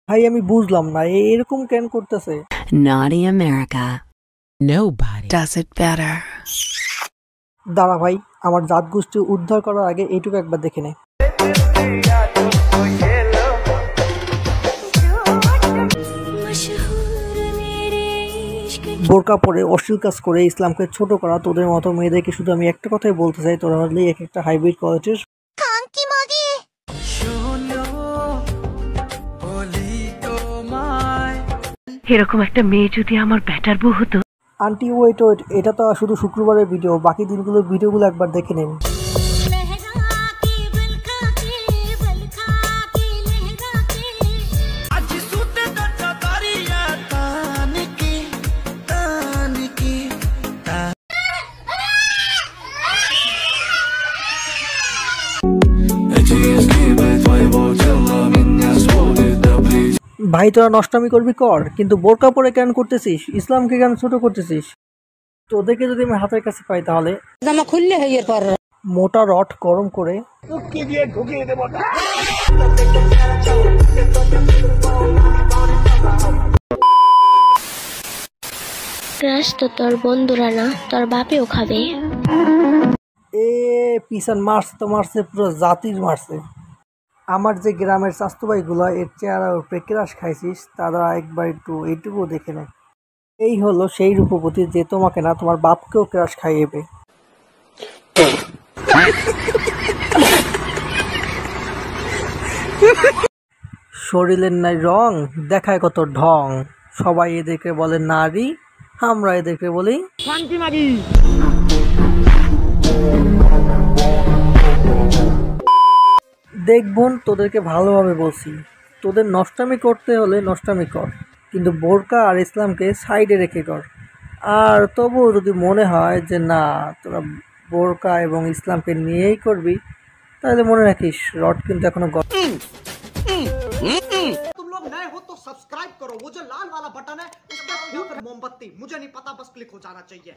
ভাই আমি বুঝলাম না এরকম কেন করতেছে। Naughty America. Nobody does it better. দাঁড়া ভাই, আমার জাত গোষ্ঠী উদ্ধার করার আগে এইটুকু একবার দেখে নে। বোরকা পরে অশ্লীল কাজ করে ইসলামকে ছোট করা তোদের মতো মেয়েদেরকে শুধু আমি একটা কথাই বলতে চাই, তোরা হলে এক একটা হাইব্রিড কোয়ালিটির। এরকম একটা মেয়ে যদি আমার ব্যাটার বউ হতো। আন্টি ওয়েট ওয়েট, এটা তো শুধু শুক্রবারের ভিডিও, বাকি দিনগুলোর ভিডিওগুলো একবার দেখে নিন। ভাই তোরা নষ্টামি করবি কর, কিন্তু বোরকা পরে কেন করতেছিস? ইসলামকে কেন ছোট করতেছিস? তোদেরকে যদি আমি হাতের কাছে পাই তাহলে মোটা রড গরম করে ক্রাশ তো তোর বন্ধুরা না, তোর বাপেও খাবে। এ পিছন মারছে তো মারছে, পুরো জাতির মারছে। আমার যে গ্রামের স্বাস্থ্য ভাইগুলো এর চেহারা উপরে ক্রাশ খাইছিস, তারা একবার একটু এইটুকু দেখে নেয়। এই হলো সেই রূপবতী যে তোমাকে না তোমার বাপকেও ক্রাশ খাইয়েবে। শরীরের নাই রং, দেখায় কত ঢং। সবাই এদেরকে বলে নারী, আমরা এদেরকে বলি দেখ বোন, তোদেরকে ভালোভাবে বলছি, তোদের নষ্টামি করতে হলে নষ্টামি কর, কিন্তু বোরকা আর ইসলামকে সাইডে রেখে কর। আর তবুও যদি মনে হয় যে না তোরা বোরকা এবং ইসলামকে নিয়েই করবি, তাহলে মনে রাখিস রড কিন্তু এখনো तुम लोग नए हो तो सब्सक्राइब करो, वो जो लाल वाला बटन है उस पर मोमबत्ती, मुझे नहीं पता, बस क्लिक हो जाना चाहिए।